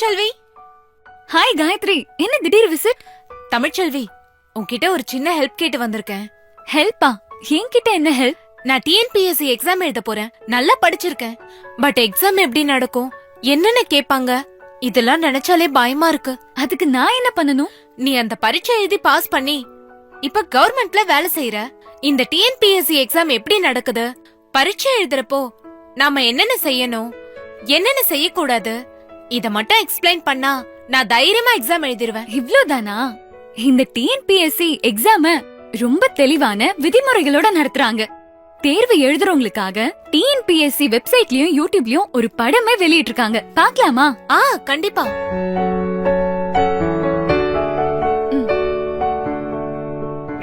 Tamilselvi. Hi Gayatri, என்ன திடீர் visit? Tamilselvi, உன்கிட்ட ஒரு சின்ன ஹெல்ப் கேட்டு வந்திருக்கேன். ஹெல்ப்பா? என்கிட்ட என்ன ஹெல்ப்? நான் டிஎன்பிஎஸ்சி எக்ஸாம் எழுத போறேன். நல்லா படிச்சிருக்கேன். பட் எக்ஸாம் எப்படி நடக்கும், என்னென்ன கேட்பாங்க, இதெல்லாம் நினைச்சாலே பயமா இருக்கு. அதுக்கு நான் என்ன பண்ணணும்? நீ அந்த பரீட்சை எழுதி பாஸ் பண்ணி இப்ப கவர்மெண்ட்ல வேலை செய்யற. இந்த டிஎன்பிஎஸ்சி எக்ஸாம் எப்படி நடக்குது, பரீட்சை எழுதுறப்போ நாம என்னென்ன செய்யணும், என்னென்ன செய்யக்கூடாது, இத மட்டும் எக்ஸ்பிளைன் பண்ணா நான் தைரியமா எக்ஸாம் எழுதிருவேன். இவ்ளோதானா? இந்த டிஎன்பிஎஸ்சி எக்ஸாம ரொம்ப தெளிவான விதிமுறைகளோட நடத்துறாங்க. தேர்வு எழுதுறவங்களுக்காக டிஎன்பிஎஸ்சி வெப்சைட்லயும் யூடியூப்லயும் ஒரு படமே வெளியிட்டு இருக்காங்க. பாக்கலாமா? கண்டிப்பா.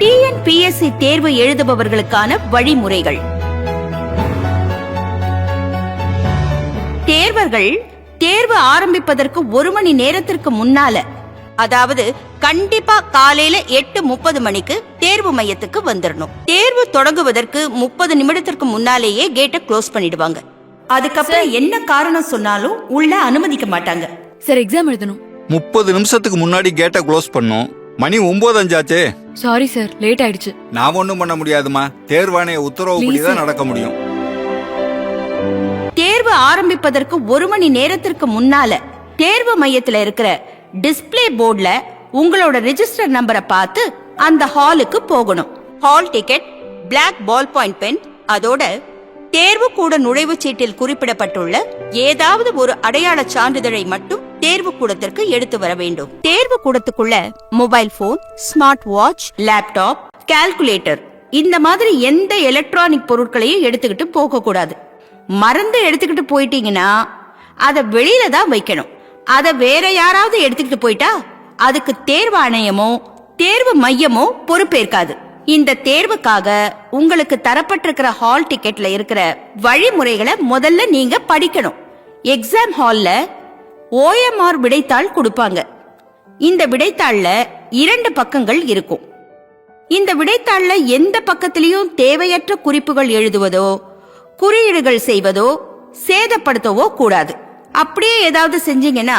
டிஎன்பிஎஸ்சி தேர்வு எழுதுபவர்களுக்கான வழிமுறைகள். தேர்வர்கள் தேர்வு ஆரம்பிப்பதற்கு 1 மணி நேரத்திற்கு முன்னால, அதாவது கண்டிப்பா காலையில 8:30 மணிக்கு தேர்வு மையத்துக்கு வந்துடணும். தேர்வு தொடங்குவதற்கு 30 நிமிடத்திற்கு முன்னாலேயே கேட்டை க்ளோஸ் பண்ணிடுவாங்க. அதுக்கப்புறம் என்ன காரணம் சொன்னாலும் உள்ள அனுமதிக்க மாட்டாங்க. சார், எக்ஸாம் எழுதணும். 30 நிமிஷத்துக்கு முன்னாடி கேட்டை க்ளோஸ் பண்ணோம். மணி 9 ஆச்சே. சாரி சார், லேட் ஆயிடுச்சு. நான் ஒண்ணும் பண்ண முடியாதுமா, தேர்வாணைய உத்தரவுப்படிதான் நடக்க முடியும். தேர்வு ஆரம்பிப்பதற்கு 1 மணி நேரத்திற்கு முன்னால தேர்வு மையத்துல இருக்கிற டிஸ்பிளே போர்டுல உங்களோட ரெஜிஸ்டர் நம்பரை பார்த்து அந்த ஹாலுக்கு போகணும். Hall ticket, black ball point pen, அதோட தேர்வு கூட நுழைவுச் சீட்டில் குறிப்பிடப்பட்டுள்ள ஏதாவது ஒரு அடையாள சான்றிதழை மட்டும் தேர்வு கூடத்திற்கு எடுத்து வர வேண்டும். தேர்வு கூடத்துக்குள்ள mobile phone, smart watch, laptop, calculator இந்த மாதிரி எந்த எலக்ட்ரானிக் பொருட்களையும் எடுத்துக்கிட்டு போக கூடாது. மறந்து எடுத்துக்கிட்டு போயிட்டீங்கன்னா அதை வெளியில தான் வைக்கணும். அதை வேற யாராவது எடுத்துக்கிட்டு போயிட்டா அதுக்கு தேர்வாணையமோ தேர்வு மையமோ பொறுப்பேற்காது. இந்த தேர்வுக்காக உங்களுக்கு தரப்பட்டிருக்கிற ஹால் டிக்கெட்ல இருக்கிற வழிமுறைகளை முதல்ல நீங்க படிக்கணும். எக்ஸாம் ஹால்ல OMR விடைத்தாள் கொடுப்பாங்க. இந்த விடைத்தாள்ல 2 பக்கங்கள் இருக்கும். இந்த விடைத்தாள்ல எந்த பக்கத்திலையும் தேவையற்ற குறிப்புகள் எழுதுவதோ குறியீடுகள் செய்வதோ சேதப்படுத்தவோ கூடாது. அப்படியே ஏதாவது செஞ்சீங்கன்னா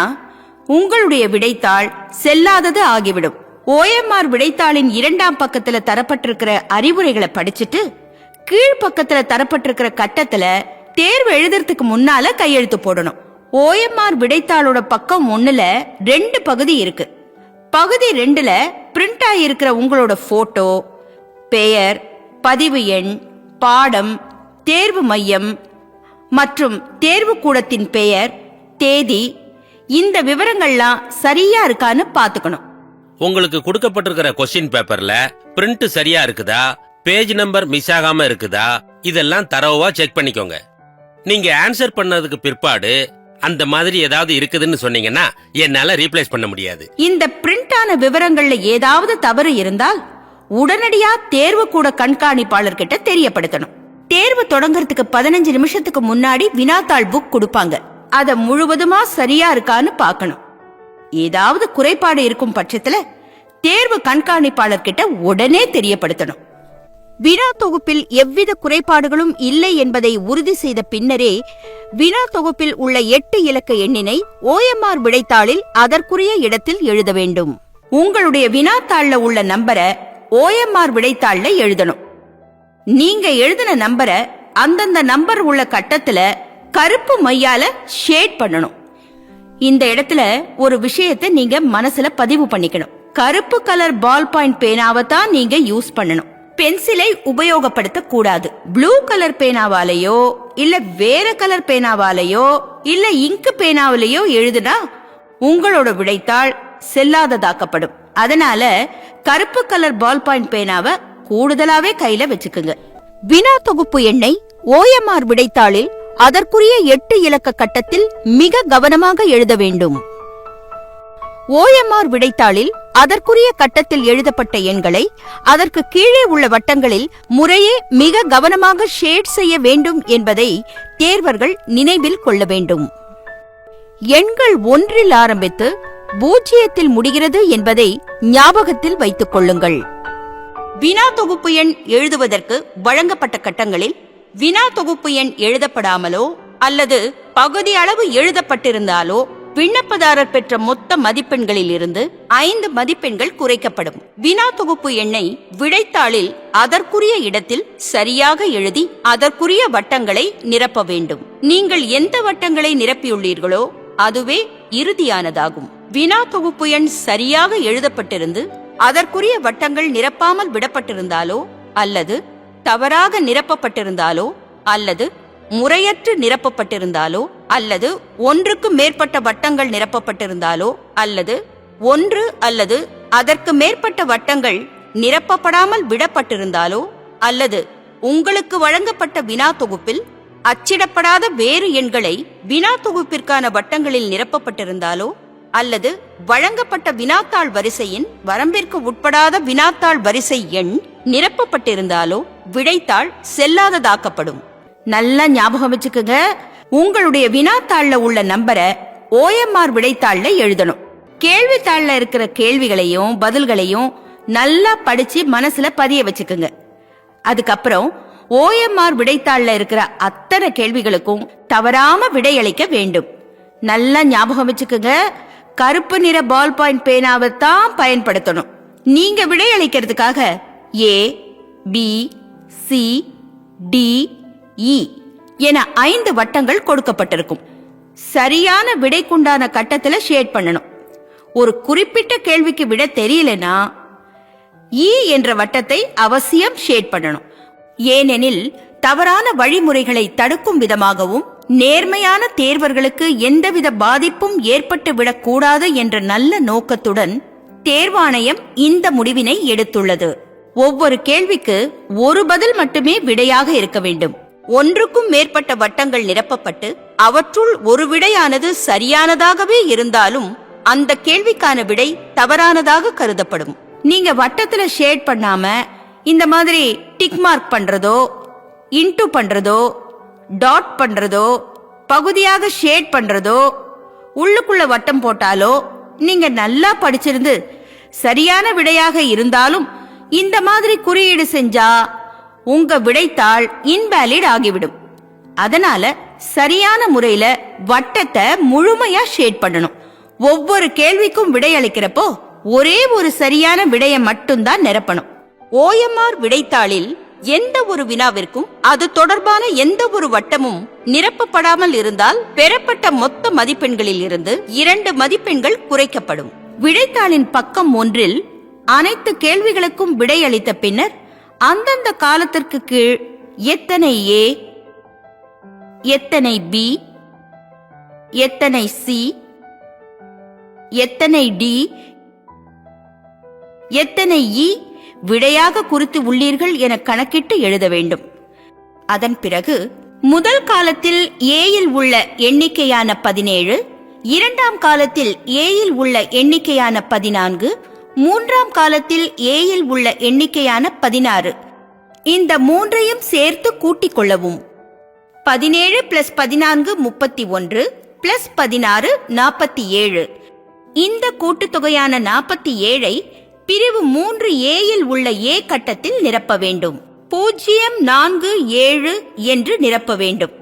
உங்களுடைய விடைத்தாள் செல்லாதது ஆகிவிடும். OMR விடைத்தாளின் 2ஆம் பக்கத்துல தரப்பட்டிருக்கிற அறிவுரைகளை படிச்சுட்டு கீழ்பக்கத்துல தரப்பட்டிருக்கிற கட்டத்துல தேர்வு எழுதுறதுக்கு முன்னால கையெழுத்து போடணும். OMR விடைத்தாளோட பக்கம் 1ல 2 பகுதி இருக்கு. பகுதி 2ல பிரிண்ட் ஆகியிருக்கிற உங்களோட போட்டோ, பெயர், பதிவு எண், பாடம், தேர்வு மையம் மற்றும் தேர்வு கூடத்தின் பெயர், தேதி, இந்த விவரங்கள்லாம் சரியா இருக்கான்னு பாத்துக்கணும். உங்களுக்கு கொடுக்கப்பட்டிருக்கிற கொஸ்டின் பேப்பர்ல பிரிண்ட் சரியா இருக்குதா, பேஜ் நம்பர் மிஸ் ஆகாம இருக்குதா, இதெல்லாம் தரவா செக் பண்ணிக்கோங்க. நீங்க ஆன்சர் பண்ணதுக்கு பிற்பாடு அந்த மாதிரி ஏதாவது இருக்குதுன்னு சொன்னீங்கன்னா என்னால ரீப்ளேஸ் பண்ண முடியாது. இந்த பிரிண்ட் ஆன விவரங்கள்ல ஏதாவது தவறு இருந்தால் உடனடியா தேர்வு கூட கண்காணிப்பாளர் கிட்ட தெரியப்படுத்தணும். தேர்வு தொடங்கறதுக்கு 15 நிமிஷத்துக்கு முன்னாடி வினாத்தாள் புக் கொடுப்பாங்க. அத முழுவதுமா சரியா இருக்கான்னு பார்க்கணும். ஏதாவது குறைபாடு இருக்கும் பட்சத்துல தேர்வு கண்காணிப்பாளர் கிட்ட உடனே தெரியப்படுத்தணும். வினா தொகுப்பில் எவ்வித குறைபாடுகளும் இல்லை என்பதை உறுதி செய்த பின்னரே வினா தொகுப்பில் உள்ள 8 இலக்க எண்ணினை OMR விடைத்தாளில் அதற்குரிய இடத்தில் எழுத வேண்டும். உங்களுடைய வினாத்தாள்ல உள்ள நம்பரை OMR விடைத்தாள்ல எழுதணும். நீங்க எழுதின நம்பரை அந்தந்த நம்பர் உள்ள கட்டத்துல கருப்பு மையால ஷேட் பண்ணணும். இந்த இடத்துல ஒரு விஷயத்தை நீங்க மனசுல பதிவு பண்ணிக்கணும். கருப்பு கலர் பால் பாயிண்ட் பேனாவை தான் நீங்க யூஸ் பண்ணணும். பென்சிலை உபயோகப்படுத்த கூடாது. ப்ளூ கலர் பேனாவாலேயோ இல்ல வேற கலர் பேனாவாலேயோ இல்ல இங்கு பேனாவிலேயோ எழுதுனா உங்களோட விடைத்தாள் செல்லாததாக்கப்படும். அதனால கருப்பு கலர் பால் பாயிண்ட் பேனாவை கூடுதலாவே கையில வச்சுக்குங்க. வினா தொகுப்பு எண்ணை OMR விடைத்தாளில் அதற்குரிய 8 இலக்க கட்டத்தில் மிக கவனமாக எழுத வேண்டும். OMR விடைத்தாளில் அதற்குரிய கட்டத்தில் எழுதப்பட்ட எண்களை அதற்கு கீழே உள்ள வட்டங்களில் முறையே மிக கவனமாக ஷேட் செய்ய வேண்டும் என்பதை தேர்வர்கள் நினைவில் கொள்ள வேண்டும். எண்கள் 1ல் ஆரம்பித்து 0ல் முடிகிறது என்பதை ஞாபகத்தில் வைத்துக் கொள்ளுங்கள். வினா தொகுப்பு எண் எழுதுவதற்கு வழங்கப்பட்ட கட்டங்களில் வினா தொகுப்பு எண் எழுதப்படாமலோ அல்லது பகுதி அளவு எழுதப்பட்டிருந்தாலோ விண்ணப்பதாரர் பெற்ற மொத்த மதிப்பெண்களில் இருந்து 5 மதிப்பெண்கள் குறைக்கப்படும். வினா தொகுப்பு எண்ணை விடைத்தாளில் அதற்குரிய இடத்தில் சரியாக எழுதி அதற்குரிய வட்டங்களை நிரப்ப வேண்டும். நீங்கள் எந்த வட்டங்களை நிரப்பியுள்ளீர்களோ அதுவே இறுதியானதாகும். வினா தொகுப்பு எண் சரியாக எழுதப்பட்டிருந்து அதற்குரிய வட்டங்கள் நிரப்பாமல் விடப்பட்டிருந்தாலோ அல்லது தவறாக நிரப்பப்பட்டிருந்தாலோ அல்லது முறையற்று நிரப்பப்பட்டிருந்தாலோ அல்லது ஒன்றுக்கு மேற்பட்ட வட்டங்கள் நிரப்பப்பட்டிருந்தாலோ அல்லது ஒன்று அல்லது அதற்கு மேற்பட்ட வட்டங்கள் நிரப்பப்படாமல் விடப்பட்டிருந்தாலோ அல்லது உங்களுக்கு வழங்கப்பட்ட வினா தொகுப்பில் அச்சிடப்படாத வேறு எண்களை வினா தொகுப்பிற்கான வட்டங்களில் நிரப்பப்பட்டிருந்தாலோ அல்லது வழங்கப்பட்ட வினாத்தாள் வரிசையின் வரம்பிற்கு உட்படாத வினாத்தாள் வரிசை எண் நிரப்பப்பட்டிருந்தாலோ விடைத்தாள் செல்லாததாக்கப்படும். நல்லா ஞாபகம் வச்சுக்குங்க. உங்களுடைய வினாத்தாள்ல உள்ள நம்பரை OMR விடைத்தாள்ல எழுதணும். கேள்வித்தாள்ல இருக்கிற கேள்விகளையும் பதில்களையும் நல்லா படிச்சு மனசுல பதிய வச்சுக்குங்க. அதுக்கப்புறம் OMR விடைத்தாள்ல இருக்கிற அத்தனை கேள்விகளுக்கும் தவறாம விடையளிக்க வேண்டும். நல்லா ஞாபகம் வச்சுக்குங்க. கருப்பு நிற பால் பாயிண்ட் பேனாவை தான் பயன்படுத்தணும். நீங்க விடையளிக்கிறதுக்காக A, B, C, D, E என 5 வட்டங்கள் கொடுக்கப்பட்டிருக்கும். சரியான விடைக்குண்டான கட்டத்துல ஷேட் பண்ணணும். ஒரு குறிப்பிட்ட கேள்விக்கு விட தெரியலனா E என்ற வட்டத்தை அவசியம் ஷேட் பண்ணணும். ஏனெனில் தவறான வழிமுறைகளை தடுக்கும் விதமாகவும் நேர்மையான தேர்வர்களுக்கு எந்தவித பாதிப்பும் ஏற்பட்டு விடக்கூடாது என்ற நல்ல நோக்கத்துடன் தேர்வாணையம் இந்த முடிவினை எடுத்துள்ளது. ஒவ்வொரு கேள்விக்கு ஒரு பதில் மட்டுமே விடையாக இருக்க வேண்டும். ஒன்றுக்கும் மேற்பட்ட வட்டங்கள் நிரப்பப்பட்டு அவற்றுள் ஒரு விடையானது சரியானதாகவே இருந்தாலும் அந்த கேள்விக்கான விடை தவறானதாக கருதப்படும். நீங்க வட்டத்துல ஷேட் பண்ணாம இந்த மாதிரி டிக் மார்க் பண்றதோ, இன்டு பண்றதோ, டாட் பண்றதோ, பகுதியாக ஷேட் பண்றதோ, உள்ளுக்குள்ள வட்டம் போட்டாலோ நீங்க நல்லா படிச்சிருந்து சரியான விடையாக இருந்தாலும் இந்த மாதிரி குறியீடு செஞ்சா உங்க விடைத்தாள் இன்வேலிட் ஆகிவிடும். அதனால சரியான முறையில வட்டத்தை முழுமையா ஷேட் பண்ணணும். ஒவ்வொரு கேள்விக்கும் விடையளிக்கிறப்போ ஒரே ஒரு சரியான விடையை மட்டும்தான் நிரப்பணும். OMR விடைத்தாளில் எந்த ஒரு வினாவிற்கும் அது தொடர்பான எந்த ஒரு வட்டமும் நிரப்பப்படாமல் இருந்தால் பெறப்பட்ட மொத்த மதிப்பெண்களில் இருந்து 2 மதிப்பெண்கள் குறைக்கப்படும். விடைத்தாளின் பக்கம் 1 அனைத்து கேள்விகளுக்கும் விடையளித்த பின்னர் அந்தந்த காலத்திற்கு கீழ் எத்தனை A, எத்தனை B, எத்தனை C, எத்தனை D, எத்தனை E விடையாக குறித்து உள்ளீர்கள் என கணக்கிட்டு எழுத வேண்டும். அதன் பிறகு முதல் காலத்தில் ஏயில் உள்ள எண்ணிக்கையான 17, இரண்டாம் காலத்தில் ஏயில் உள்ள எண்ணிக்கையான 14, மூன்றாம் காலத்தில் ஏயில் உள்ள எண்ணிக்கையான 16 இந்த மூன்றையும் சேர்த்து கூட்டிக் கொள்ளவும். 17 + 14 31 + 16 47. இந்த கூட்டுத்தொகையான 47ஐ பிரிவு 3Aயில் உள்ள A கட்டத்தில் நிரப்ப வேண்டும். 047 என்று நிரப்ப வேண்டும்.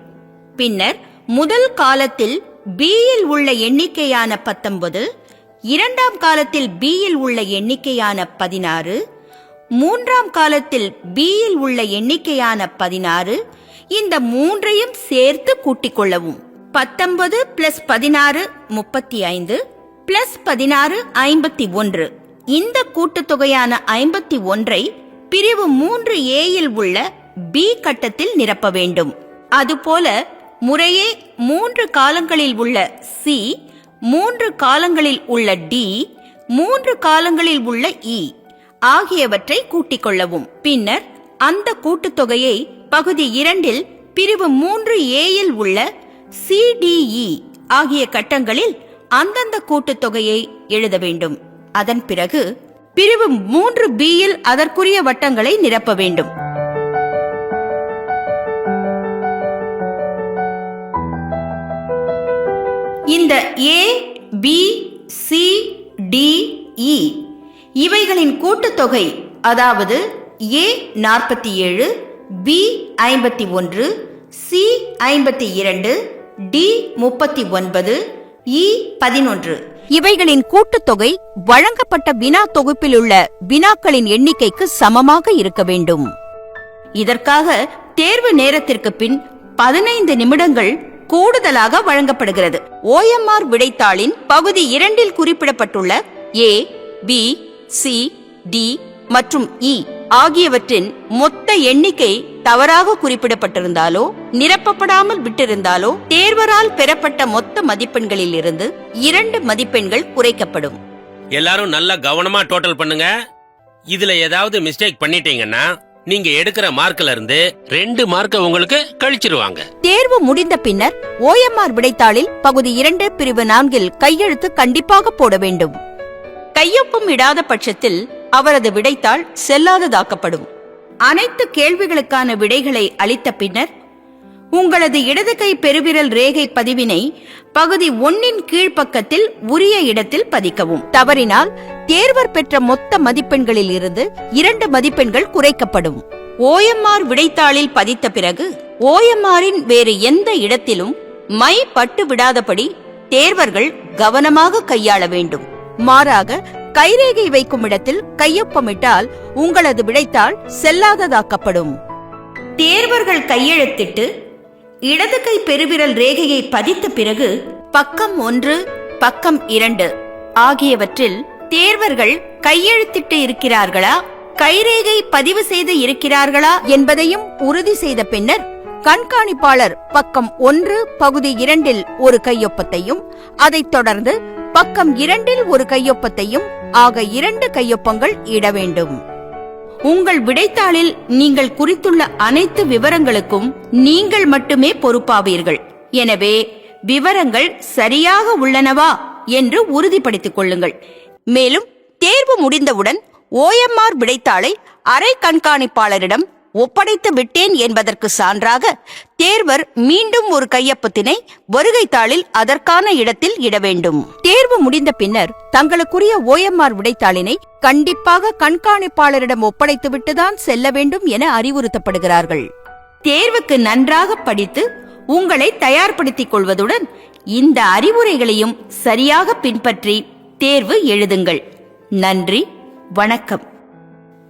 பின்னர் முதல் காலத்தில் Bயில் உள்ள எண்ணிக்கையான 19, இரண்டாம் காலத்தில் Bயில் உள்ள எண்ணிக்கையான 16, மூன்றாம் காலத்தில் Bயில் உள்ள எண்ணிக்கையான 16 இந்த மூன்றையும் சேர்த்து கூட்டிக் கொள்ளவும். 19 + 16 35 + 16 51. இந்த கூட்டுத்தொகையான 51ஐ பிரிவு 3Aயில் உள்ள B கட்டத்தில் நிரப்ப வேண்டும். அதுபோல முறையே 3 காலங்களில் உள்ள C, 3 காலங்களில் உள்ள D, 3 காலங்களில் உள்ள E ஆகியவற்றை கூட்டிக் கொள்ளவும். பின்னர் அந்த கூட்டுத்தொகையை பகுதி 2இல் பிரிவு 3Aயில் உள்ள CDE ஆகிய கட்டங்களில் அந்தந்த கூட்டுத்தொகையை எழுத வேண்டும். அதன் பிறகு பிரிவு 3Bயில் அதற்குரிய வட்டங்களை நிரப்ப வேண்டும். இந்த A, B, C, D, E இவைகளின் கூட்டுத்தொகை, அதாவது A 47, B 51, C 52, D 39, E11 இவைகளின் கூட்டுத்தொகை வழங்கப்பட்ட வினா தொகுப்பில் உள்ள வினாக்களின் எண்ணிக்கைக்கு சமமாக இருக்க வேண்டும். இதற்காக தேர்வு நேரத்திற்கு பின் 15 நிமிடங்கள் கூடுதலாக வழங்கப்படுகிறது. OMR விடைத்தாளின் பகுதி 2 குறிப்பிடப்பட்டுள்ள A, B, C, D மற்றும் E ஆகியவற்றின் மொத்த எண்ணிக்கை தவறாக குறிப்பிடப்பட்டிருந்தாலோ நிரப்பப்படாமல் விட்டிருந்தாலோ தேர்வரால் பெறப்பட்ட மொத்த மதிப்பெண்களில் இருந்து 2 மதிப்பெண்கள் குறைக்கப்படும். எல்லாரும் நல்லா கவனமா டோட்டல் பண்ணுங்க. இதுல ஏதாவது மிஸ்டேக் பண்ணிட்டீங்கன்னா நீங்க எடுக்கிற மார்க்ல இருந்து 2 மார்க்க உங்களுக்கு கழிச்சிருவாங்க. தேர்வு முடிந்த பின்னர் OMR விடைத்தாளில் பகுதி 2 பிரிவு 4 கையெழுத்து கண்டிப்பாக போட வேண்டும். கையொப்பம் இடாத பட்சத்தில் அவரது விடைத்தாள் செல்லாததாக்கப்படும். அனைத்து கேள்விகளுக்கான விடைகளை அளித்த பின்னர் உங்களது இடது கை பெருவிரல் ரேகை பதிவினை பகுதி 1 கீழ்ப்பக்கத்தில் உரிய இடத்தில் பதிக்கவும். தவறினால் தேர்வர் பெற்ற மொத்த மதிப்பெண்களில் இருந்து 2 மதிப்பெண்கள் குறைக்கப்படும். OMR விடைத்தாளில் பதித்த பிறகு OMRின் வேறு எந்த இடத்திலும் மை பட்டு விடாதபடி தேர்வர்கள் கவனமாக கையாள வேண்டும். மாறாக கைரேகை வைக்கும் இடத்தில் கையொப்பமிட்டால் உங்களது விடைத்தாள் செல்லாததாக்கப்படும். தேர்வர்கள் கையெழுத்திட்டு இடது கை பெருவிரல் ரேகையை பதித்த பிறகு பக்கம் 1, பக்கம் 2 ஆகியவற்றில் தேர்வர்கள் கையெழுத்திட்டு இருக்கிறார்களா, கைரேகை பதிவு செய்து இருக்கிறார்களா என்பதையும் உறுதி செய்த பின்னர் கண்காணிப்பாளர் பக்கம் 1 பகுதி 2 ஒரு கையொப்பத்தையும் அதைத் தொடர்ந்து பக்கம் 2 ஒரு கையொப்பத்தையும் ஆக 2 கையொப்பங்கள் இட வேண்டும். உங்கள் விடைத்தாளில் நீங்கள் குறித்துள்ள அனைத்து விவரங்களுக்கும் நீங்கள் மட்டுமே பொறுப்பாவீர்கள். எனவே விவரங்கள் சரியாக உள்ளனவா என்று உறுதிப்படுத்திக் கொள்ளுங்கள். மேலும் தேர்வு முடிந்தவுடன் OMR விடைத்தாளை அரை கண்காணிப்பாளரிடம் ஒப்படைத்து விட்டேன் என்பதற்கு சான்றாக தேர்வர் மீண்டும் ஒரு கையொப்பத்தினை வருகைத்தாளில் அதற்கான இடத்தில் இட வேண்டும். தேர்வு முடிந்த பின்னர் தங்களுக்குரிய OMR விடைத்தாளினை கண்டிப்பாக கண்காணிப்பாளரிடம் ஒப்படைத்து விட்டுதான் செல்ல வேண்டும் என அறிவுறுத்தப்படுகிறார்கள். தேர்வுக்கு நன்றாக படித்து உங்களை தயார்படுத்திக் கொள்வதுடன் இந்த அறிவுரைகளையும் சரியாக பின்பற்றி தேர்வு எழுதுங்கள். நன்றி, வணக்கம்.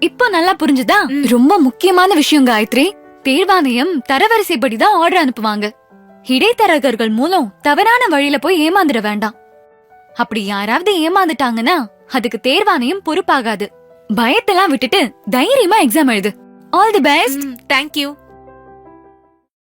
இப்போ நல்லா புரிஞ்சுதா? ரொம்ப முக்கியமான விஷயம் காயத்ரி. தேர்வாணையம் தரவரிசைப்படிதான் ஆர்டர் அனுப்புவாங்க. இடைத்தரகர்கள் மூலம் தவறான வழியில போய் ஏமாந்துட வேண்டாம். அப்படி யாராவது ஏமாந்துட்டாங்கன்னா அதுக்கு தேர்வாணையம் பொறுப்பாகாது. பயத்தெல்லாம் விட்டுட்டு தைரியமா எக்ஸாம் எழுது. All the best. தேங்க்யூ.